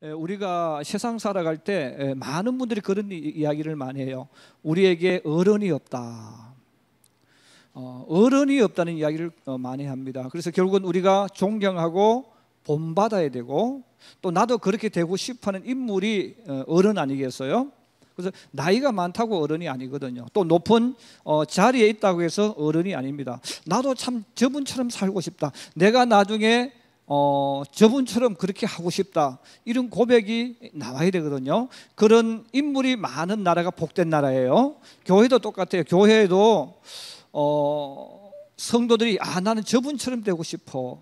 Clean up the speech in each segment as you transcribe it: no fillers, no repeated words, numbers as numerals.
우리가 세상 살아갈 때 많은 분들이 그런 이야기를 많이 해요. 우리에게 어른이 없다. 어른이 없다는 이야기를 많이 합니다. 그래서 결국은 우리가 존경하고 본받아야 되고 또 나도 그렇게 되고 싶어하는 인물이 어른 아니겠어요? 그래서 나이가 많다고 어른이 아니거든요. 또 높은 자리에 있다고 해서 어른이 아닙니다. 나도 참 저분처럼 살고 싶다. 내가 나중에 저분처럼 그렇게 하고 싶다. 이런 고백이 나와야 되거든요. 그런 인물이 많은 나라가 복된 나라예요. 교회도 똑같아요. 교회에도 성도들이 나는 저분처럼 되고 싶어.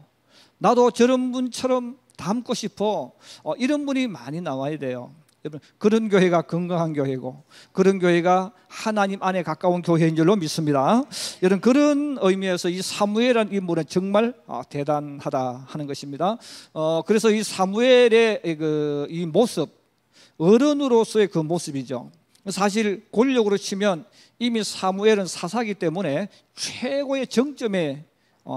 나도 저런 분처럼 닮고 싶어. 이런 분이 많이 나와야 돼요. 여러분, 그런 교회가 건강한 교회고 그런 교회가 하나님 안에 가까운 교회인 줄로 믿습니다. 여러분, 그런 의미에서 이 사무엘이라는 인물은 정말 대단하다 하는 것입니다. 그래서 이 사무엘의 이 모습, 어른으로서의 그 모습이죠. 사실 권력으로 치면 이미 사무엘은 사사기 때문에 최고의 정점에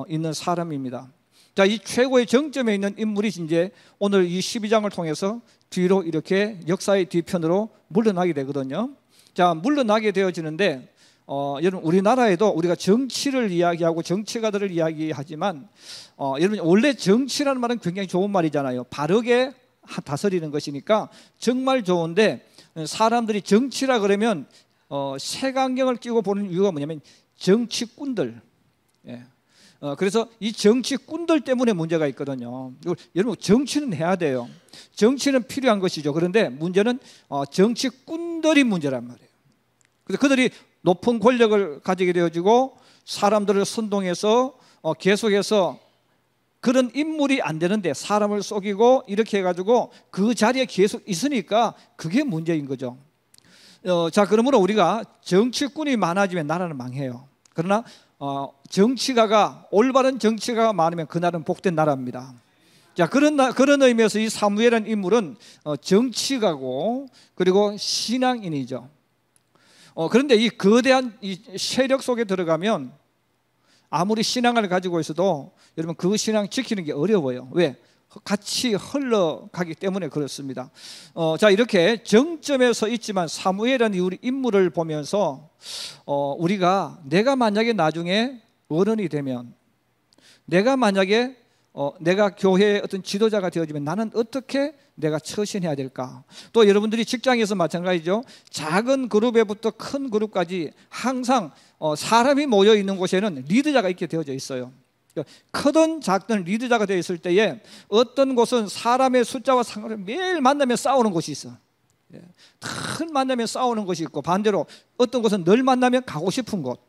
있는 사람입니다. 자, 이 최고의 정점에 있는 인물이 이제 오늘 이 12장을 통해서 뒤로 이렇게 역사의 뒤편으로 물러나게 되거든요. 자, 물러나게 되어지는데 여러분, 우리나라에도 우리가 정치를 이야기하고 정치가들을 이야기하지만 여러분, 원래 정치라는 말은 굉장히 좋은 말이잖아요. 바르게 다스리는 것이니까 정말 좋은데 사람들이 정치라 그러면 색안경을 끼고 보는 이유가 뭐냐면 정치꾼들. 그래서 이 정치꾼들 때문에 문제가 있거든요. 여러분, 정치는 해야 돼요. 정치는 필요한 것이죠. 그런데 문제는 정치꾼들이 문제란 말이에요. 그래서 그들이 높은 권력을 가지게 되어지고 사람들을 선동해서 계속해서 그런 인물이 안 되는데 사람을 속이고 이렇게 해가지고 그 자리에 계속 있으니까 그게 문제인 거죠. 자, 그러므로 우리가 정치꾼이 많아지면 나라는 망해요. 그러나 정치가가, 올바른 정치가가 많으면 그날은 복된 나라입니다. 자, 그런 의미에서 이 사무엘이라는 인물은 정치가고 그리고 신앙인이죠. 그런데 이 거대한 이 세력 속에 들어가면 아무리 신앙을 가지고 있어도 여러분, 그 신앙 지키는 게 어려워요. 왜? 같이 흘러가기 때문에 그렇습니다. 자, 이렇게 정점에 서 있지만 사무엘이라는 우리 인물을 보면서 우리가 내가 만약에 나중에 어른이 되면, 내가 만약에 내가 교회의 어떤 지도자가 되어지면 나는 어떻게 내가 처신해야 될까? 또 여러분들이 직장에서 마찬가지죠. 작은 그룹에부터 큰 그룹까지 항상 사람이 모여 있는 곳에는 리더자가 있게 되어져 있어요. 크든 작든 리더자가 되어 있을 때에 어떤 곳은 사람의 숫자와 상관없이 매일 만나면 싸우는 곳이 있어. 큰 만나면 싸우는 곳이 있고, 반대로 어떤 곳은 늘 만나면 가고 싶은 곳.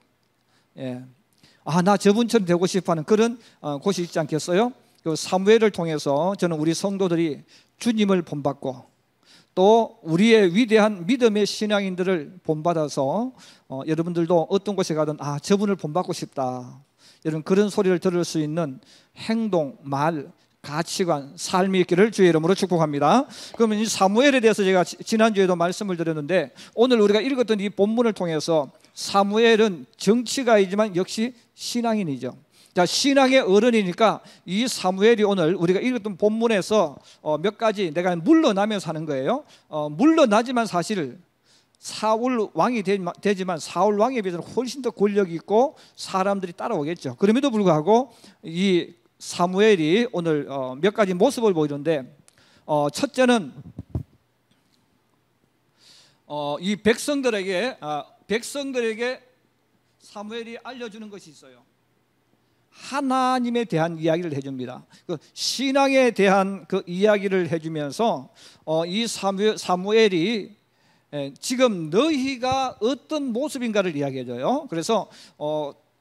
나 저분처럼 되고 싶어하는 그런 곳이 있지 않겠어요? 그 사무엘을 통해서 저는 우리 성도들이 주님을 본받고 또 우리의 위대한 믿음의 신앙인들을 본받아서 여러분들도 어떤 곳에 가든 저분을 본받고 싶다, 여러분, 그런 소리를 들을 수 있는 행동, 말, 가치관, 삶이 있기를 주의 이름으로 축복합니다. 그러면 이 사무엘에 대해서 제가 지난주에도 말씀을 드렸는데 오늘 우리가 읽었던 이 본문을 통해서 사무엘은 정치가이지만 역시 신앙인이죠. 자, 신앙의 어른이니까 이 사무엘이 오늘 우리가 읽었던 본문에서 몇 가지 내가 물러나면서 하는 거예요. 물러나지만 사실 사울 왕이 되지만 사울 왕에 비해서는 훨씬 더 권력이 있고 사람들이 따라오겠죠. 그럼에도 불구하고 이 사무엘이 오늘 몇 가지 모습을 보이는데, 첫째는 이 백성들에게 사무엘이 알려주는 것이 있어요. 하나님에 대한 이야기를 해줍니다. 그 신앙에 대한 그 이야기를 해주면서 이 사무엘이 지금 너희가 어떤 모습인가를 이야기해줘요. 그래서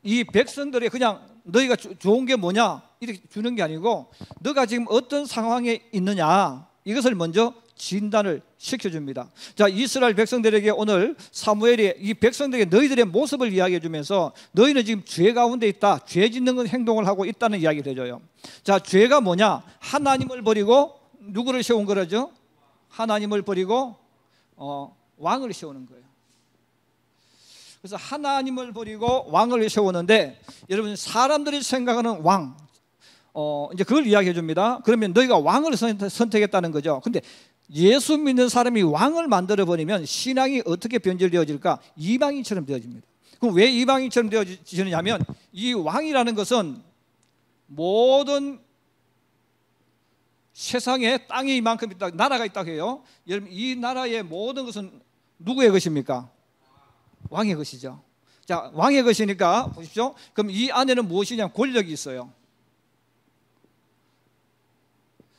이 백성들이 그냥 너희가 좋은 게 뭐냐 이렇게 주는 게 아니고 너가 지금 어떤 상황에 있느냐 이것을 먼저 진단을 시켜줍니다. 자, 이스라엘 백성들에게 오늘 사무엘이 이 백성들에게 너희들의 모습을 이야기해 주면서 너희는 지금 죄 가운데 있다, 죄 짓는 행동을 하고 있다는 이야기를 해줘요. 자, 죄가 뭐냐? 하나님을 버리고 누구를 세운 거라죠? 하나님을 버리고 왕을 세우는 거예요. 그래서 하나님을 버리고 왕을 세우는데, 여러분, 사람들이 생각하는 왕, 이제 그걸 이야기해 줍니다. 그러면 너희가 왕을 선택했다는 거죠. 근데 예수 믿는 사람이 왕을 만들어 버리면 신앙이 어떻게 변질되어질까? 이방인처럼 되어집니다. 그럼 왜 이방인처럼 되어지느냐면 이 왕이라는 것은 모든 세상에 땅이 이만큼 있다, 나라가 있다고 해요. 여러분, 이 나라의 모든 것은 누구의 것입니까? 왕의 것이죠. 자, 왕의 것이니까 보십시오. 그럼 이 안에는 무엇이냐? 권력이 있어요.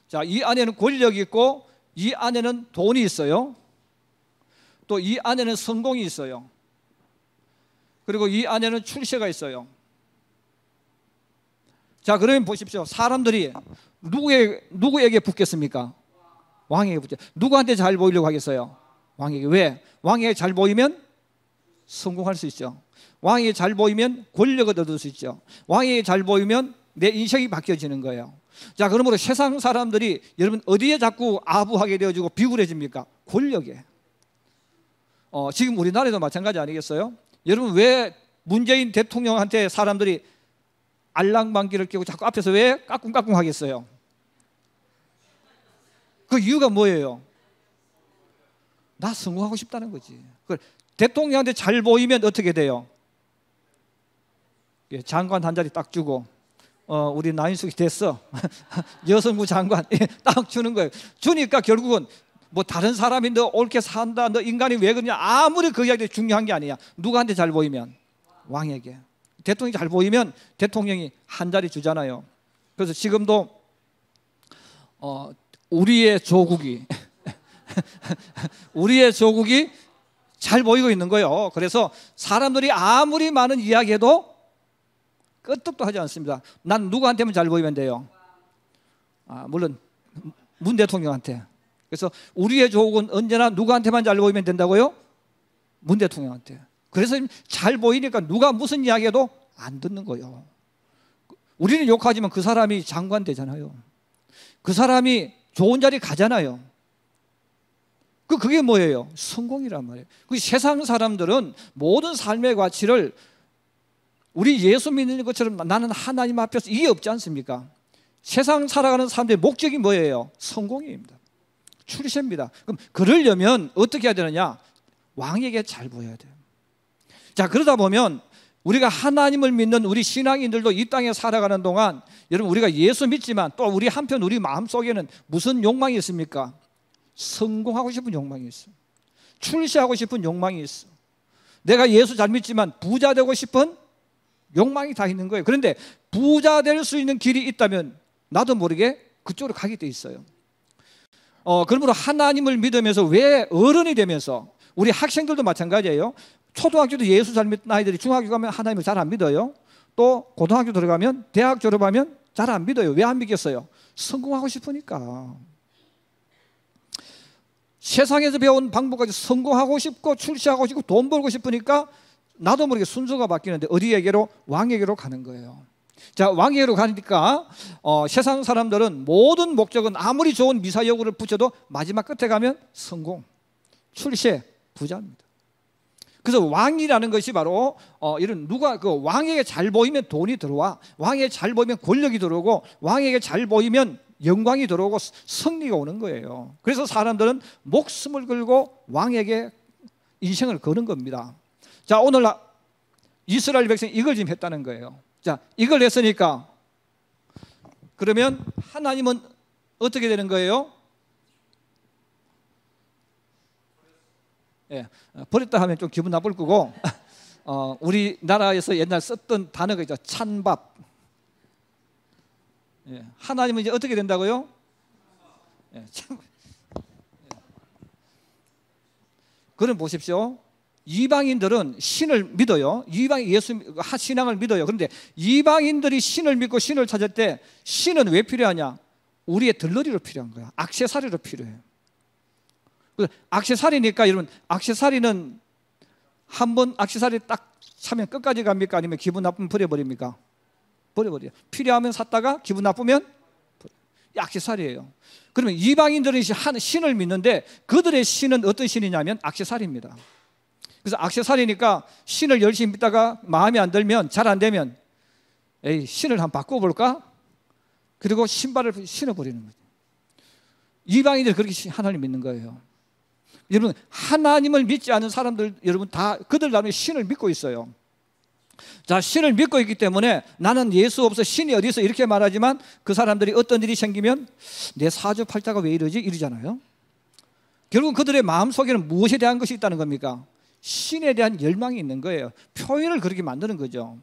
자, 이 안에는 권력이 있고 이 안에는 돈이 있어요. 또 이 안에는 성공이 있어요. 그리고 이 안에는 출세가 있어요. 자, 그러면 보십시오. 사람들이 누구에게 붙겠습니까? 왕에게 붙죠. 누구한테 잘 보이려고 하겠어요? 왕에게. 왜? 왕에게 잘 보이면 성공할 수 있죠. 왕에게 잘 보이면 권력을 얻을 수 있죠. 왕에게 잘 보이면 내 인생이 바뀌어지는 거예요. 자, 그러므로 세상 사람들이 여러분 어디에 자꾸 아부하게 되어지고 비굴해집니까? 권력에. 지금 우리나라에도 마찬가지 아니겠어요? 여러분, 왜 문재인 대통령한테 사람들이 알랑방귀를 뀌고 자꾸 앞에서 왜 까꿍까꿍 하겠어요? 그 이유가 뭐예요? 나 성공하고 싶다는 거지. 대통령한테 잘 보이면 어떻게 돼요? 장관 한 자리 딱 주고 우리 나인숙이 됐어. 여성부 장관 딱 주는 거예요. 주니까 결국은 뭐 다른 사람이 너 옳게 산다, 너 인간이 왜 그러냐, 아무리 그 이야기 중요한 게 아니야. 누구한테 잘 보이면? 왕에게. 대통령이 잘 보이면 대통령이 한 자리 주잖아요. 그래서 지금도 우리의 조국이 우리의 조국이 잘 보이고 있는 거예요. 그래서 사람들이 아무리 많은 이야기해도 끄떡도 하지 않습니다. 난 누구한테만 잘 보이면 돼요? 물론 문 대통령한테. 그래서 우리의 조국은 언제나 누구한테만 잘 보이면 된다고요? 문 대통령한테. 그래서 잘 보이니까 누가 무슨 이야기해도 안 듣는 거예요. 우리는 욕하지만 그 사람이 장관 되잖아요. 그 사람이 좋은 자리 가잖아요. 그게 뭐예요? 성공이란 말이에요. 세상 사람들은 모든 삶의 가치를 우리 예수 믿는 것처럼 나는 하나님 앞에서 이게 없지 않습니까? 세상 살아가는 사람들의 목적이 뭐예요? 성공입니다. 출세입니다. 그럼 그러려면 어떻게 해야 되느냐? 왕에게 잘 보여야 돼요. 자, 그러다 보면 우리가 하나님을 믿는 우리 신앙인들도 이 땅에 살아가는 동안 여러분, 우리가 예수 믿지만 또 우리 한편 우리 마음속에는 무슨 욕망이 있습니까? 성공하고 싶은 욕망이 있어. 출세하고 싶은 욕망이 있어. 내가 예수 잘 믿지만 부자 되고 싶은 욕망이 다 있는 거예요. 그런데 부자 될 수 있는 길이 있다면 나도 모르게 그쪽으로 가게 돼 있어요. 그러므로 하나님을 믿으면서 왜 어른이 되면서 우리 학생들도 마찬가지예요. 초등학교도 예수 잘 믿는 아이들이 중학교 가면 하나님을 잘 안 믿어요. 또 고등학교 들어가면, 대학 졸업하면 잘 안 믿어요. 왜 안 믿겠어요? 성공하고 싶으니까. 세상에서 배운 방법까지 성공하고 싶고 출세하고 싶고 돈 벌고 싶으니까 나도 모르게 순서가 바뀌는데 어디에게로? 왕에게로 가는 거예요. 자, 왕에게로 가니까 세상 사람들은 모든 목적은 아무리 좋은 미사여구를 붙여도 마지막 끝에 가면 성공, 출세, 부자입니다. 그래서 왕이라는 것이 바로 이런 누가 그 왕에게 잘 보이면 돈이 들어와, 왕에게 잘 보이면 권력이 들어오고, 왕에게 잘 보이면 영광이 들어오고 승리가 오는 거예요. 그래서 사람들은 목숨을 걸고 왕에게 인생을 거는 겁니다. 자, 오늘 이스라엘 백성이 이걸 지금 했다는 거예요. 자, 이걸 했으니까 그러면 하나님은 어떻게 되는 거예요? 예, 버렸다 하면 좀 기분 나쁠 거고 우리나라에서 옛날 썼던 단어가 있죠. 찬밥. 예, 하나님은 이제 어떻게 된다고요? 예, 그럼 보십시오. 이방인들은 신을 믿어요. 이방인 예수 신앙을 믿어요. 그런데 이방인들이 신을 믿고 신을 찾을 때 신은 왜 필요하냐? 우리의 들러리로 필요한 거야. 액세서리로 필요해요. 액세서리니까 여러분, 액세서리는 한번 액세서리 딱 차면 끝까지 갑니까? 아니면 기분 나쁘면 버려버립니까? 버려버려요. 필요하면 샀다가 기분 나쁘면 액세서리예요. 그러면 이방인들은 신을 믿는데 그들의 신은 어떤 신이냐면 액세서리입니다. 그래서 액세서리니까 신을 열심히 믿다가 마음에 안 들면, 잘 안 되면, 에이, 신을 한번 바꿔볼까? 그리고 신발을 신어버리는 거죠. 이방인들이 그렇게 하나님 믿는 거예요. 여러분, 하나님을 믿지 않은 사람들, 여러분 다 그들 나름의 신을 믿고 있어요. 자, 신을 믿고 있기 때문에 나는 예수 없어, 신이 어디 있어, 이렇게 말하지만 그 사람들이 어떤 일이 생기면 내 사주팔자가 왜 이러지? 이러잖아요. 결국 그들의 마음속에는 무엇에 대한 것이 있다는 겁니까? 신에 대한 열망이 있는 거예요. 표현을 그렇게 만드는 거죠.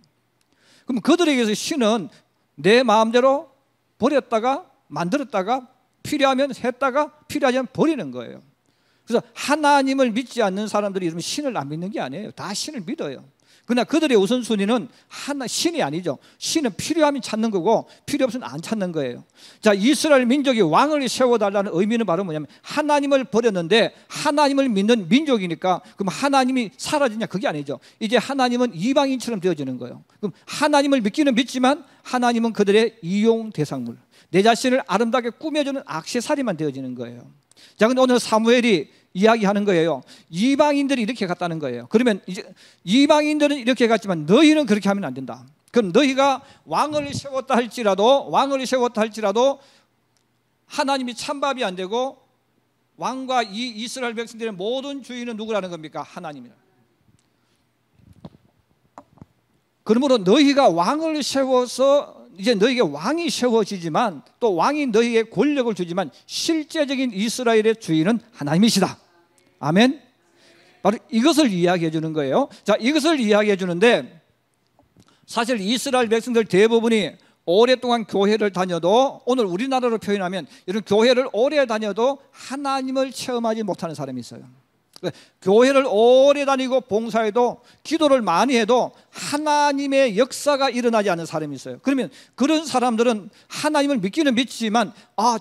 그럼 그들에게서 신은 내 마음대로 버렸다가 만들었다가 필요하면 했다가 필요하지 않으면 버리는 거예요. 그래서 하나님을 믿지 않는 사람들이 이러면 신을 안 믿는 게 아니에요. 다 신을 믿어요. 그러나 그들의 우선순위는 신이 아니죠. 신은 필요하면 찾는 거고 필요 없으면 안 찾는 거예요. 자, 이스라엘 민족이 왕을 세워달라는 의미는 바로 뭐냐면 하나님을 버렸는데 하나님을 믿는 민족이니까 그럼 하나님이 사라지냐? 그게 아니죠. 이제 하나님은 이방인처럼 되어지는 거예요. 그럼 하나님을 믿기는 믿지만 하나님은 그들의 이용 대상물, 내 자신을 아름답게 꾸며주는 액세서리만 되어지는 거예요. 자, 근데 오늘 사무엘이 이야기하는 거예요. 이방인들이 이렇게 갔다는 거예요. 그러면 이제 이방인들은 이렇게 갔지만 너희는 그렇게 하면 안 된다. 그럼 너희가 왕을 세웠다 할지라도 하나님이 찬밥이 안 되고 왕과 이 이스라엘 백성들의 모든 주인은 누구라는 겁니까? 하나님이라. 그러므로 너희가 왕을 세워서 이제 너희에게 왕이 세워지지만 또 왕이 너희에게 권력을 주지만 실제적인 이스라엘의 주인은 하나님이시다. 아멘. 바로 이것을 이야기해 주는 거예요. 자, 이것을 이야기해 주는데 사실 이스라엘 백성들 대부분이 오랫동안 교회를 다녀도, 오늘 우리나라로 표현하면 이런 교회를 오래 다녀도 하나님을 체험하지 못하는 사람이 있어요. 교회를 오래 다니고 봉사해도 기도를 많이 해도 하나님의 역사가 일어나지 않는 사람이 있어요. 그러면 그런 사람들은 하나님을 믿기는 믿지만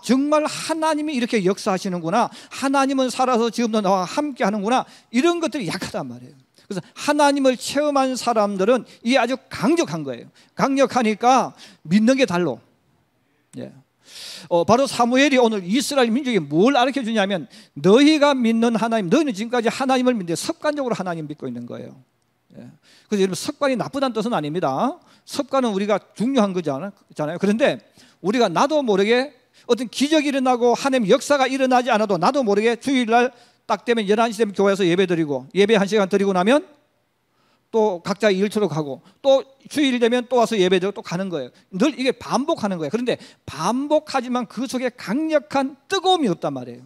정말 하나님이 이렇게 역사하시는구나, 하나님은 살아서 지금도 나와 함께 하는구나, 이런 것들이 약하단 말이에요. 그래서 하나님을 체험한 사람들은 이게 아주 강력한 거예요. 강력하니까 믿는 게 달라. 예. 바로 사무엘이 오늘 이스라엘 민족에 뭘 가르쳐 주냐면 너희가 믿는 하나님, 너희는 지금까지 하나님을 믿는데 습관적으로 하나님 믿고 있는 거예요. 예. 그래서 여러분, 습관이 나쁘다는 뜻은 아닙니다. 습관은 우리가 중요한 거잖아요. 그런데 우리가 나도 모르게 어떤 기적이 일어나고 하나님 역사가 일어나지 않아도 나도 모르게 주일날 딱 되면 11시 되면 교회에서 예배 드리고 예배 1시간 드리고 나면 또 각자 일터로 가고 또 주일 되면 또 와서 예배드리고 또 가는 거예요. 늘 이게 반복하는 거예요. 그런데 반복하지만 그 속에 강력한 뜨거움이 없단 말이에요.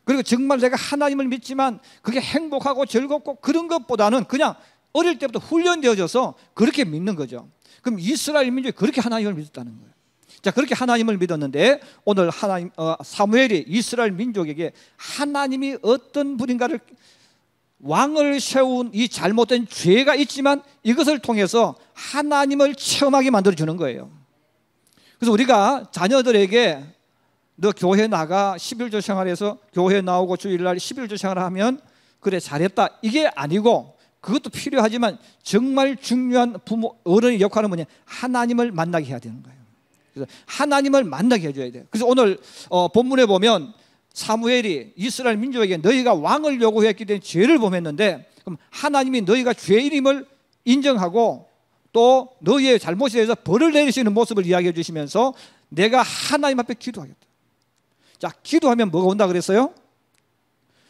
그리고 정말 내가 하나님을 믿지만 그게 행복하고 즐겁고 그런 것보다는 그냥 어릴 때부터 훈련되어져서 그렇게 믿는 거죠. 그럼 이스라엘 민족이 그렇게 하나님을 믿었다는 거예요. 자, 그렇게 하나님을 믿었는데 오늘 사무엘이 이스라엘 민족에게 하나님이 어떤 분인가를, 왕을 세운 이 잘못된 죄가 있지만 이것을 통해서 하나님을 체험하게 만들어주는 거예요. 그래서 우리가 자녀들에게 너 교회 나가 11조 생활해서 교회 나오고 주일날 11조 생활하면 그래 잘했다, 이게 아니고 그것도 필요하지만 정말 중요한 부모, 어른의 역할은 뭐냐? 하나님을 만나게 해야 되는 거예요. 그래서 하나님을 만나게 해줘야 돼요. 그래서 오늘 본문에 보면 사무엘이 이스라엘 민족에게 너희가 왕을 요구했기 때문에 죄를 범했는데, 그럼 하나님이 너희가 죄인임을 인정하고 또 너희의 잘못에 대해서 벌을 내리시는 모습을 이야기해 주시면서 내가 하나님 앞에 기도하겠다. 자, 기도하면 뭐가 온다 그랬어요?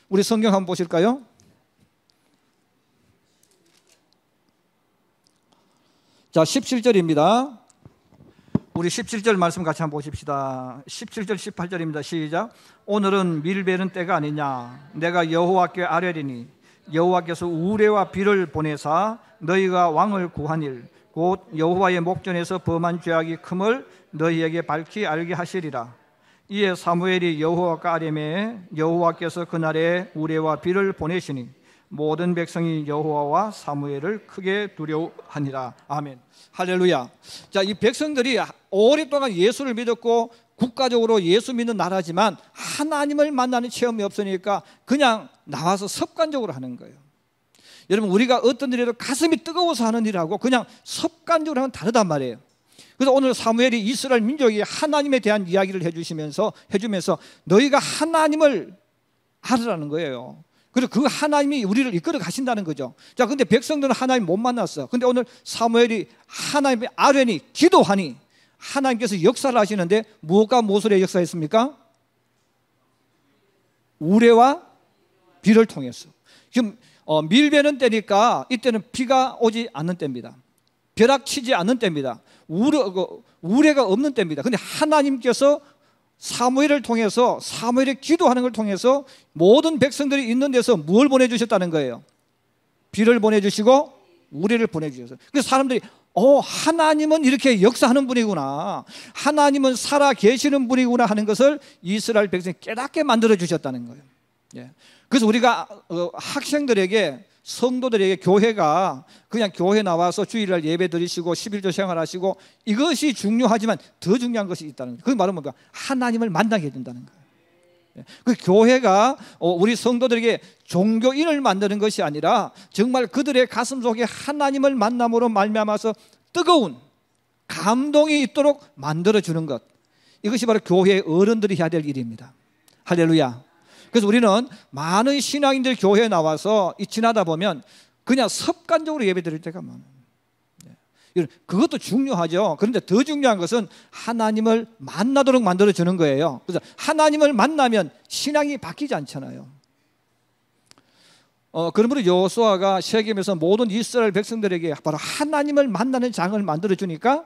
우리 성경 한번 보실까요? 자, 17절입니다. 우리 17절 말씀 같이 한번 보십시다. 17절 18절입니다. 시작. 오늘은 밀베는 때가 아니냐? 내가 여호와께 아뢰리니 여호와께서 우레와 비를 보내사 너희가 왕을 구하니를 곧 여호와의 목전에서 범한 죄악이 큼을 너희에게 밝히 알게 하시리라. 이에 사무엘이 여호와께 아뢰매 여호와께서 그날에 우레와 비를 보내시니 모든 백성이 여호와와 사무엘을 크게 두려워하니라. 아멘. 할렐루야. 자, 이 백성들이 오랫동안 예수를 믿었고 국가적으로 예수 믿는 나라지만 하나님을 만나는 체험이 없으니까 그냥 나와서 습관적으로 하는 거예요. 여러분, 우리가 어떤 일에도 가슴이 뜨거워서 하는 일하고 그냥 습관적으로 하면 다르단 말이에요. 그래서 오늘 사무엘이 이스라엘 민족이 하나님에 대한 이야기를 해주면서 너희가 하나님을 알으라는 거예요. 그리고 그 하나님이 우리를 이끌어 가신다는 거죠. 자, 근데 백성들은 하나님 못 만났어. 근데 오늘 사무엘이 하나님의 아뢰니 기도하니 하나님께서 역사를 하시는데 무엇과 무엇으로 역사했습니까? 우레와 비를 통해서. 지금 밀베는 때니까 이때는 비가 오지 않는 때입니다. 벼락치지 않는 때입니다. 우레가 없는 때입니다. 근데 하나님께서 사무엘을 통해서, 사무엘의 기도하는 걸 통해서 모든 백성들이 있는 데서 뭘 보내주셨다는 거예요? 비를 보내주시고 우레를 보내주셨어요. 그래서 사람들이 하나님은 이렇게 역사하는 분이구나, 하나님은 살아 계시는 분이구나 하는 것을 이스라엘 백성이 깨닫게 만들어 주셨다는 거예요. 예. 그래서 우리가 학생들에게, 성도들에게 교회가 그냥 교회 나와서 주일날 예배 드리시고 11조 생활하시고 이것이 중요하지만 더 중요한 것이 있다는 거예요. 그 말은 뭔가 하나님을 만나게 해준다는 거예요. 그 교회가 우리 성도들에게 종교인을 만드는 것이 아니라 정말 그들의 가슴 속에 하나님을 만남으로 말미암아서 뜨거운 감동이 있도록 만들어주는 것, 이것이 바로 교회의 어른들이 해야 될 일입니다. 할렐루야. 그래서 우리는 많은 신앙인들 교회에 나와서 지나다 보면 그냥 습관적으로 예배 드릴 때가 많아요. 그것도 중요하죠. 그런데 더 중요한 것은 하나님을 만나도록 만들어주는 거예요. 그래서 하나님을 만나면 신앙이 바뀌지 않잖아요. 그러므로 여호수아가 세겜에서 모든 이스라엘 백성들에게 바로 하나님을 만나는 장을 만들어주니까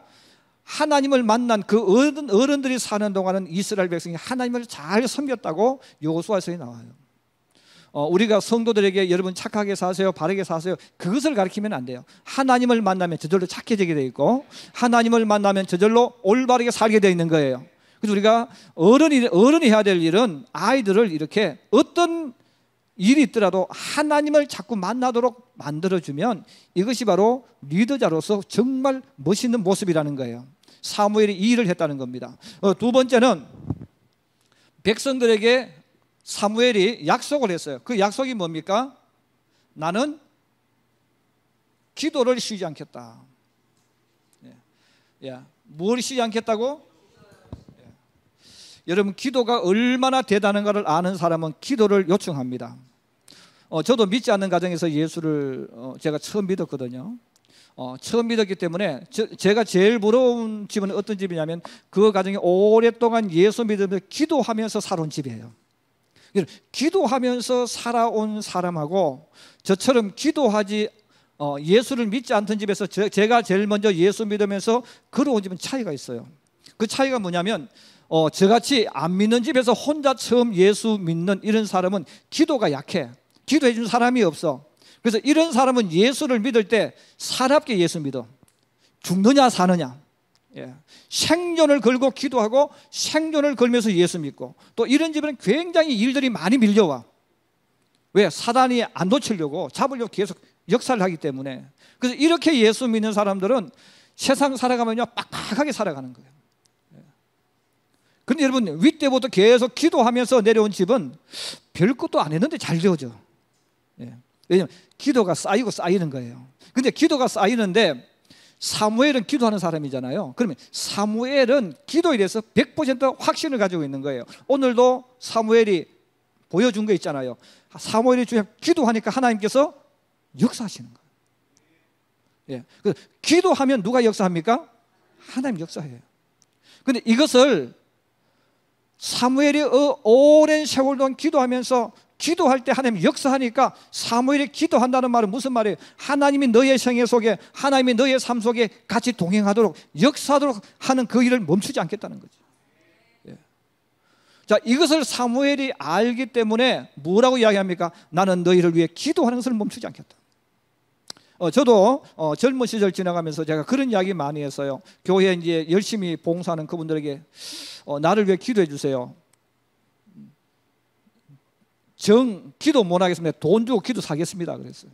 하나님을 만난 그 어른들이 사는 동안은 이스라엘 백성이 하나님을 잘 섬겼다고 여호수아서에 나와요. 우리가 성도들에게 여러분 착하게 사세요, 바르게 사세요, 그것을 가르치면 안 돼요. 하나님을 만나면 저절로 착해지게 돼 있고 하나님을 만나면 저절로 올바르게 살게 돼 있는 거예요. 그래서 우리가 어른이 해야 될 일은 아이들을 이렇게 어떤 일이 있더라도 하나님을 자꾸 만나도록 만들어주면 이것이 바로 리더자로서 정말 멋있는 모습이라는 거예요. 사무엘이 이 일을 했다는 겁니다. 두 번째는 백성들에게 사무엘이 약속을 했어요. 그 약속이 뭡니까? 나는 기도를 쉬지 않겠다. 뭘 쉬지 않겠다고? 여러분, 기도가 얼마나 대단한가를 아는 사람은 기도를 요청합니다. 저도 믿지 않는 가정에서 예수를 제가 처음 믿었거든요. 처음 믿었기 때문에 제가 제일 부러운 집은 어떤 집이냐면 그 가정이 오랫동안 예수 믿으면서 기도하면서 살아온 집이에요. 기도하면서 살아온 사람하고 저처럼 기도하지 예수를 믿지 않던 집에서 제가 제일 먼저 예수 믿으면서 걸어온 집은 차이가 있어요. 그 차이가 뭐냐면 저같이 안 믿는 집에서 혼자 처음 예수 믿는 이런 사람은 기도가 약해. 기도해 주는 사람이 없어. 그래서 이런 사람은 예수를 믿을 때 사납게 예수 믿어. 죽느냐 사느냐, 생존을 걸고 기도하고 생존을 걸면서 예수 믿고, 또 이런 집에는 굉장히 일들이 많이 밀려와. 왜? 사단이 안 놓치려고, 잡으려고 계속 역사를 하기 때문에. 그래서 이렇게 예수 믿는 사람들은 세상 살아가면요 빡빡하게 살아가는 거예요. 그런데 여러분, 윗때부터 계속 기도하면서 내려온 집은 별것도 안 했는데 잘 되어져. 왜냐하면 기도가 쌓이고 쌓이는 거예요. 근데 기도가 쌓이는데 사무엘은 기도하는 사람이잖아요. 그러면 사무엘은 기도에 대해서 100% 확신을 가지고 있는 거예요. 오늘도 사무엘이 보여준 거 있잖아요. 사무엘이 기도하니까 하나님께서 역사하시는 거예요. 그래서 기도하면 누가 역사합니까? 하나님 역사해요. 그런데 이것을 사무엘이 오랜 세월 동안 기도하면서 기도할 때 하나님 역사하니까 사무엘이 기도한다는 말은 무슨 말이에요? 하나님이 너의 생애 속에, 하나님이 너의 삶 속에 같이 동행하도록 역사하도록 하는 그 일을 멈추지 않겠다는 거죠. 자, 이것을 사무엘이 알기 때문에 뭐라고 이야기합니까? 나는 너희를 위해 기도하는 것을 멈추지 않겠다. 저도 젊은 시절 지나가면서 제가 그런 이야기 많이 했어요. 교회에 이제 열심히 봉사하는 그분들에게 나를 위해 기도해 주세요. 기도 못 하겠습니다. 돈 주고 기도 사겠습니다. 그랬어요.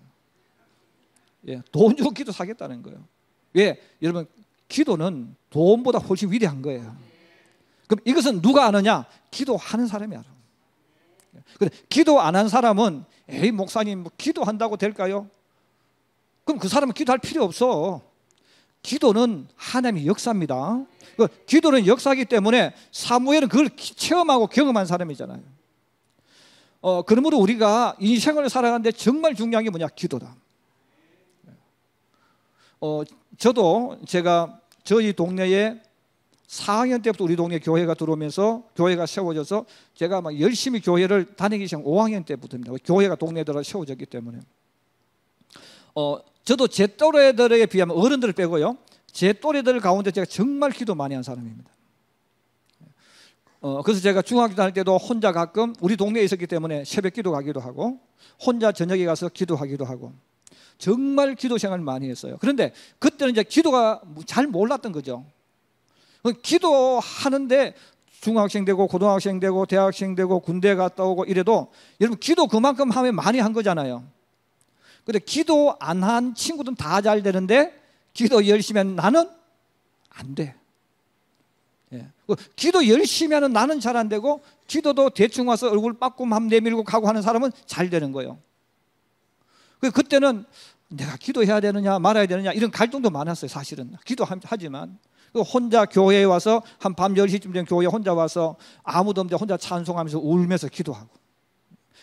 돈 주고 기도 사겠다는 거예요. 왜? 여러분, 기도는 돈보다 훨씬 위대한 거예요. 그럼 이것은 누가 아느냐? 기도하는 사람이 알아. 근데 기도 안 한 사람은 에이 목사님 뭐 기도한다고 될까요? 그럼 그 사람은 기도할 필요 없어. 기도는 하나님의 역사입니다. 기도는 역사이기 때문에 사무엘은 그걸 체험하고 경험한 사람이잖아요. 그러므로 우리가 인생을 살아가는데 정말 중요한 게 뭐냐? 기도다. 저도 제가 저희 동네에 4학년 때부터 우리 동네 교회가 들어오면서 교회가 세워져서 제가 막 열심히 교회를 다니기 시작한 5학년 때부터입니다. 교회가 동네에 들어 세워졌기 때문에. 저도 제 또래들에 비하면 어른들을 빼고요, 제 또래들 가운데 제가 정말 기도 많이 한 사람입니다. 그래서 제가 중학교 다닐 때도 혼자 가끔 우리 동네에 있었기 때문에 새벽 기도 가기도 하고 혼자 저녁에 가서 기도하기도 하고 정말 기도 생활을 많이 했어요. 그런데 그때는 이제 기도가 잘 몰랐던 거죠. 기도하는데 중학생 되고 고등학생 되고 대학생 되고 군대 갔다 오고 이래도 여러분 기도 그만큼 하면 많이 한 거잖아요. 근데 기도 안 한 친구들은 다 잘 되는데 기도 열심히 하는 나는 안 돼. 예. 기도 열심히 하는 나는 잘 안 되고 기도도 대충 와서 얼굴 빠꿈함 내밀고 가고 하는 사람은 잘 되는 거예요. 그때는 내가 기도해야 되느냐 말아야 되느냐 이런 갈등도 많았어요. 사실은 기도하지만 혼자 교회에 와서 한 밤 10시쯤 되면 교회에 혼자 와서 아무도 없는데 혼자 찬송하면서 울면서 기도하고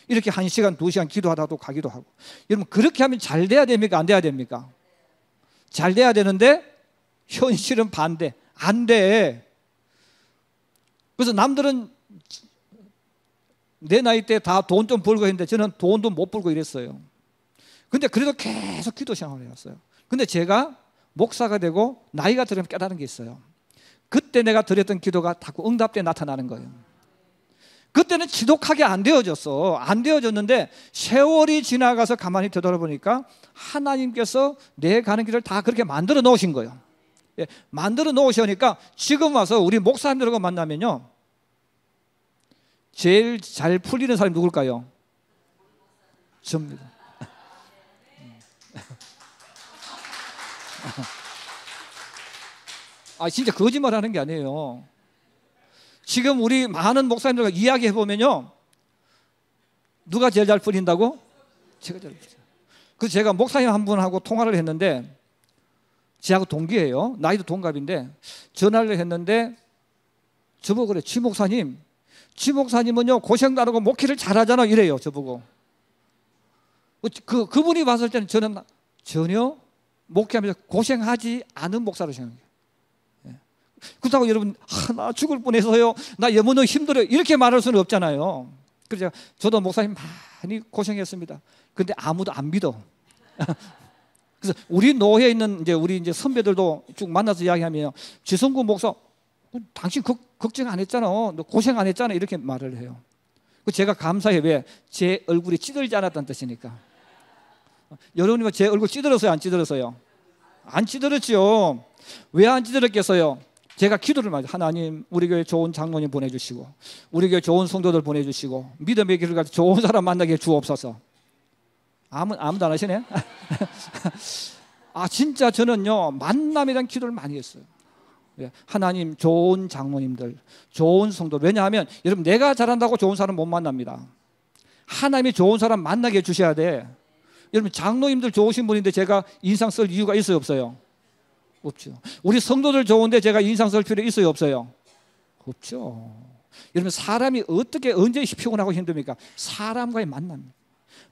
이렇게 1시간 2시간 기도하다도 가기도 하고. 여러분 그렇게 하면 잘 돼야 됩니까 안 돼야 됩니까? 잘 돼야 되는데 현실은 반대. 안 돼. 그래서 남들은 내 나이 때 다 돈 좀 벌고 했는데 저는 돈도 못 벌고 이랬어요. 근데 그래도 계속 기도 생활을 해왔어요. 근데 제가 목사가 되고 나이가 들으면 깨달은 게 있어요. 그때 내가 드렸던 기도가 자꾸 응답때 나타나는 거예요. 그때는 지독하게 안 되어졌어. 안 되어졌는데 세월이 지나가서 가만히 되돌아보니까 하나님께서 내 가는 길을 다 그렇게 만들어 놓으신 거예요. 예, 만들어 놓으시니까 지금 와서 우리 목사님들하고 만나면요, 제일 잘 풀리는 사람이 누굴까요? 접니다. 진짜 거짓말 하는 게 아니에요. 지금 우리 많은 목사님들과 이야기해 보면요, 누가 제일 잘 풀린다고? 제가 잘 풀려요. 그래서 제가 목사님 한 분하고 통화를 했는데, 저하고 동기예요. 나이도 동갑인데 전화를 했는데 저보고 그래, 지 목사님은요 고생도 안 하고 목회를 잘하잖아 이래요. 저보고. 그분이 봤을 때는 저는 전혀 목회하면서 고생하지 않은 목사로 생각해요. 그렇다고 여러분 나 죽을 뻔해서요, 나 너무 힘들어요 이렇게 말할 수는 없잖아요. 그래서 저도 목사님 많이 고생했습니다. 근데 아무도 안 믿어. 그래서 우리 노회에 있는 우리 선배들도 쭉 만나서 이야기하면 지성구 목사 당신 걱정 안 했잖아, 너 고생 안 했잖아 이렇게 말을 해요. 제가 감사해. 왜? 제 얼굴이 찌들지 않았다는 뜻이니까. 여러분이 제 얼굴 찌들었어요 안 찌들었어요? 안 찌들었지요. 왜 안 찌들었겠어요? 제가 기도를 많이, 하나님 우리 교회 좋은 장로님 보내주시고 우리 교회 좋은 성도들 보내주시고 믿음의 길을 가서 좋은 사람 만나게 주옵소서. 아무도 안 하시네. 진짜 저는요 만남에 대한 기도를 많이 했어요. 하나님 좋은 장로님들, 좋은 성도. 왜냐하면 여러분 내가 잘한다고 좋은 사람 못 만납니다. 하나님이 좋은 사람 만나게 해주셔야 돼. 여러분 장로님들 좋으신 분인데 제가 인상 쓸 이유가 있어요 없어요? 없죠. 우리 성도들 좋은데 제가 인상 쓸 필요 있어요 없어요? 없죠. 여러분 사람이 어떻게 언제 피곤하고 힘듭니까? 사람과의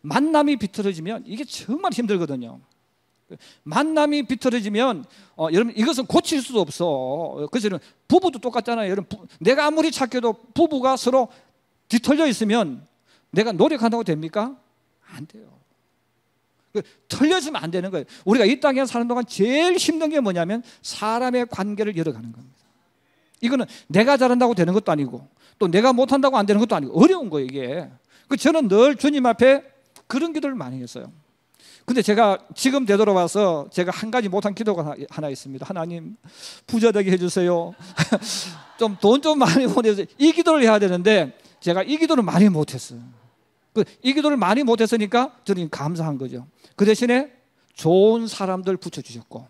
만남이 비틀어지면 이게 정말 힘들거든요. 만남이 비틀어지면 여러분 이것은 고칠 수도 없어. 그래서 부부도 똑같잖아요. 여러분 내가 아무리 착해도 부부가 서로 뒤틀려 있으면 내가 노력한다고 됩니까? 안 돼요. 틀려지면 안 되는 거예요. 우리가 이 땅에 사는 동안 제일 힘든 게 뭐냐면 사람의 관계를 열어가는 겁니다. 이거는 내가 잘한다고 되는 것도 아니고 또 내가 못한다고 안 되는 것도 아니고 어려운 거예요 이게. 저는 늘 주님 앞에 그런 기도를 많이 했어요. 근데 제가 지금 되돌아와서 제가 한 가지 못한 기도가 하나 있습니다. 하나님 부자 되게 해주세요. 좀 돈 좀 많이 보내주세요. 이 기도를 해야 되는데 제가 이 기도를 많이 못했어요. 이 기도를 많이 못했으니까 저는 감사한 거죠. 그 대신에 좋은 사람들 붙여주셨고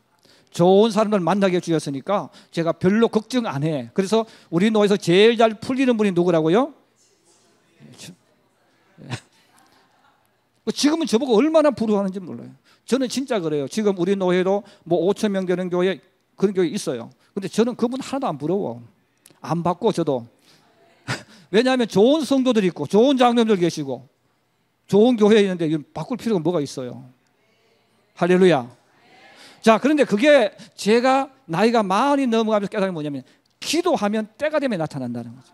좋은 사람들 만나게 해주셨으니까 제가 별로 걱정 안 해. 그래서 우리 노에서 제일 잘 풀리는 분이 누구라고요? 지금은 저보고 얼마나 부러워하는지 몰라요. 저는 진짜 그래요. 지금 우리 노회도 뭐 5천 명 되는 교회, 그런 교회 있어요. 근데 저는 그분 하나도 안 부러워. 안 받고 저도. 왜냐하면 좋은 성도들이 있고 좋은 장로님들 계시고 좋은 교회에 있는데 바꿀 필요가 뭐가 있어요. 할렐루야. 자, 그런데 그게 제가 나이가 40이 넘어가면서 깨달은 게 뭐냐면 기도하면 때가 되면 나타난다는 거죠.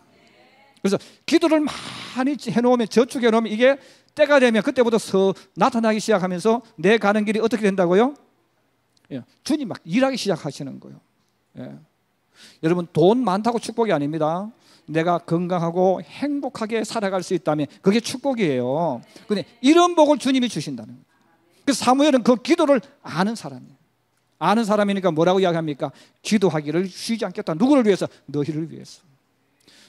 그래서 기도를 많이 해놓으면, 저축해 놓으면 이게 때가 되면 그때부터 나타나기 시작하면서 내 가는 길이 어떻게 된다고요? 예, 주님 막 일하기 시작하시는 거예요. 예. 여러분, 돈 많다고 축복이 아닙니다. 내가 건강하고 행복하게 살아갈 수 있다면 그게 축복이에요. 근데 이런 복을 주님이 주신다는 거예요. 그래서 사무엘은 그 기도를 아는 사람이에요. 아는 사람이니까 뭐라고 이야기합니까? 기도하기를 쉬지 않겠다. 누구를 위해서? 너희를 위해서.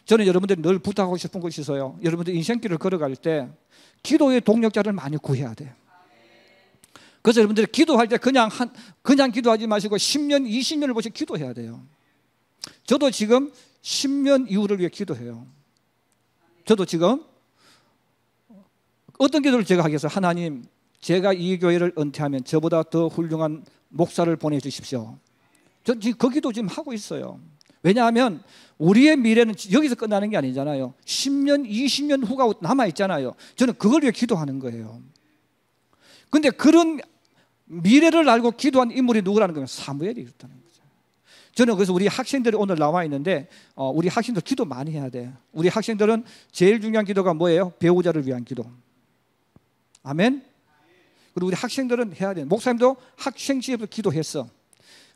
저는 여러분들이 늘 부탁하고 싶은 것이 있어요. 여러분들 인생길을 걸어갈 때 기도의 동력자를 많이 구해야 돼요. 그래서 여러분들이 기도할 때 그냥 기도하지 마시고 10년, 20년을 보시 기도해야 돼요. 저도 지금 10년 이후를 위해 기도해요. 저도 지금 어떤 기도를 제가 하겠어요? 하나님, 제가 이 교회를 은퇴하면 저보다 더 훌륭한 목사를 보내주십시오. 전 지금 그 기도 지금 하고 있어요. 왜냐하면 우리의 미래는 여기서 끝나는 게 아니잖아요. 10년, 20년 후가 남아있잖아요. 저는 그걸 위해 기도하는 거예요. 근데 그런 미래를 알고 기도한 인물이 누구라는 거예요? 사무엘이 있다는 거죠. 저는 그래서 우리 학생들이 오늘 나와 있는데 우리 학생들 기도 많이 해야 돼요. 우리 학생들은 제일 중요한 기도가 뭐예요? 배우자를 위한 기도. 아멘. 그리고 우리 학생들은 해야 돼요. 목사님도 학생 시절부터 기도했어.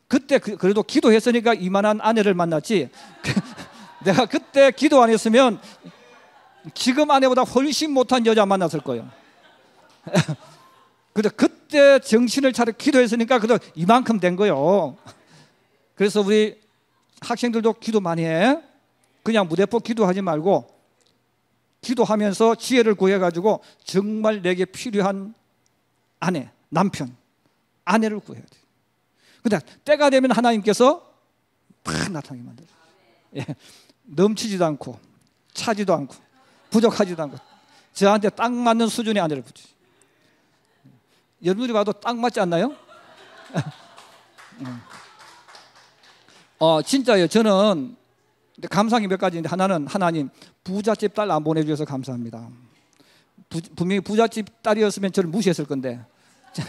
그때 그래도 기도했으니까 이만한 아내를 만났지. 내가 그때 기도 안 했으면 지금 아내보다 훨씬 못한 여자 만났을 거예요. 근데 그때 정신을 차려 기도했으니까 그래도 이만큼 된 거예요. 그래서 우리 학생들도 기도 많이 해. 그냥 무대포 기도하지 말고 기도하면서 지혜를 구해가지고 정말 내게 필요한 아내, 남편, 아내를 구해야 돼. 근데 때가 되면 하나님께서 팍 나타나게 만들어요. 예. 넘치지도 않고 차지도 않고 부족하지도 않고 저한테 딱 맞는 수준의 아내를 붙이죠. 여러분들이 봐도 딱 맞지 않나요? 진짜요. 저는 감사한 게 몇 가지인데, 하나는 하나님 부잣집 딸 안 보내주셔서 감사합니다. 분명히 부잣집 딸이었으면 저를 무시했을 건데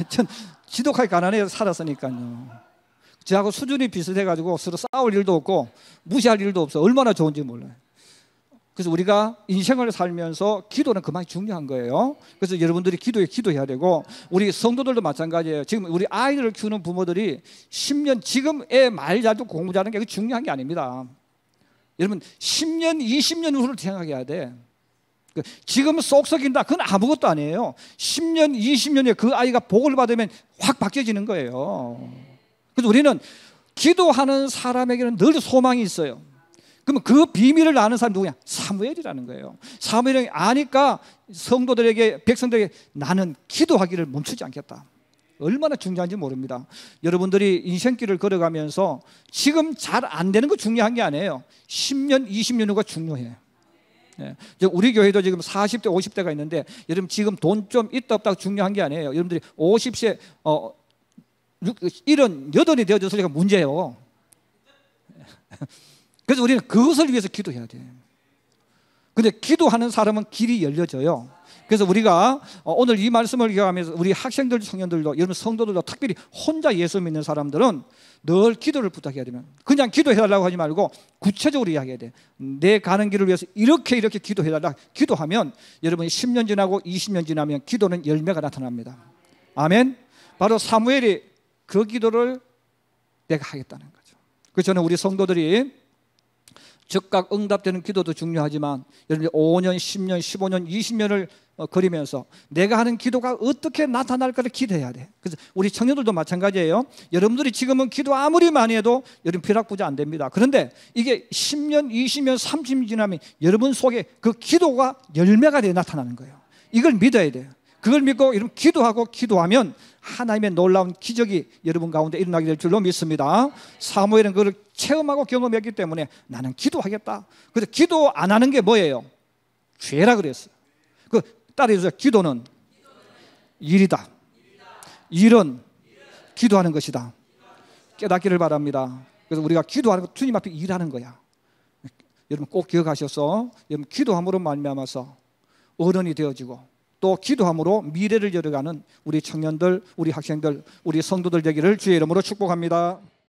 전 지독하게 가난해서 살았으니까요. 저하고 수준이 비슷해가지고 서로 싸울 일도 없고 무시할 일도 없어. 얼마나 좋은지 몰라요. 그래서 우리가 인생을 살면서 기도는 그만큼 중요한 거예요. 그래서 여러분들이 기도해야 되고, 우리 성도들도 마찬가지예요. 지금 우리 아이들을 키우는 부모들이 10년, 지금 애 말 잘 듣고 공부 잘하는 게 중요한 게 아닙니다. 여러분 10년, 20년 후를 생각해야 돼. 지금 쏙 썩인다, 그건 아무것도 아니에요. 10년, 20년 후에 그 아이가 복을 받으면 확 바뀌어지는 거예요. 그래서 우리는 기도하는 사람에게는 늘 소망이 있어요. 그러면 그 비밀을 아는 사람이 누구냐? 사무엘이라는 거예요. 사무엘이 아니까 성도들에게, 백성들에게 나는 기도하기를 멈추지 않겠다. 얼마나 중요한지 모릅니다. 여러분들이 인생길을 걸어가면서 지금 잘 안 되는 거 중요한 게 아니에요. 10년, 20년 후가 중요해요. 네. 우리 교회도 지금 40대, 50대가 있는데, 여러분 지금 돈 좀 있다 없다 중요한 게 아니에요. 여러분들이 50세, 78이 되어져서가 문제예요. 그래서 우리는 그것을 위해서 기도해야 돼요. 근데 기도하는 사람은 길이 열려져요. 그래서 우리가 오늘 이 말씀을 기억하면서 우리 학생들, 청년들도, 여러분 성도들도, 특별히 혼자 예수 믿는 사람들은 늘 기도를 부탁해야 되면, 그냥 기도해달라고 하지 말고 구체적으로 이야기해야 돼. 내 가는 길을 위해서 이렇게 기도해달라. 기도하면 여러분이 10년 지나고 20년 지나면 기도는 열매가 나타납니다. 아멘. 바로 사무엘이 그 기도를 내가 하겠다는 거죠. 그래서 저는 우리 성도들이 즉각 응답되는 기도도 중요하지만, 여러분이 5년, 10년, 15년, 20년을 거리면서 내가 하는 기도가 어떻게 나타날까를 기대해야 돼. 그래서 우리 청년들도 마찬가지예요. 여러분들이 지금은 기도 아무리 많이 해도 여러분 벼락부자 안 됩니다. 그런데 이게 10년, 20년, 30년 지나면 여러분 속에 그 기도가 열매가 돼 나타나는 거예요. 이걸 믿어야 돼요. 그걸 믿고 여러분 기도하면 하나님의 놀라운 기적이 여러분 가운데 일어나게 될 줄로 믿습니다. 사무엘은 그걸 체험하고 경험했기 때문에 나는 기도하겠다. 그래서 기도 안 하는 게 뭐예요? 죄라 그랬어요. 그 따라해주세요. 기도는 일이다. 일은 기도하는 것이다. 깨닫기를 바랍니다. 그래서 우리가 기도하는 것, 주님 앞에 일하는 거야. 여러분 꼭 기억하셔서, 여러분 기도함으로 말미암아서 어른이 되어지고, 또 기도함으로 미래를 열어가는 우리 청년들, 우리 학생들, 우리 성도들 되기를 주의 이름으로 축복합니다.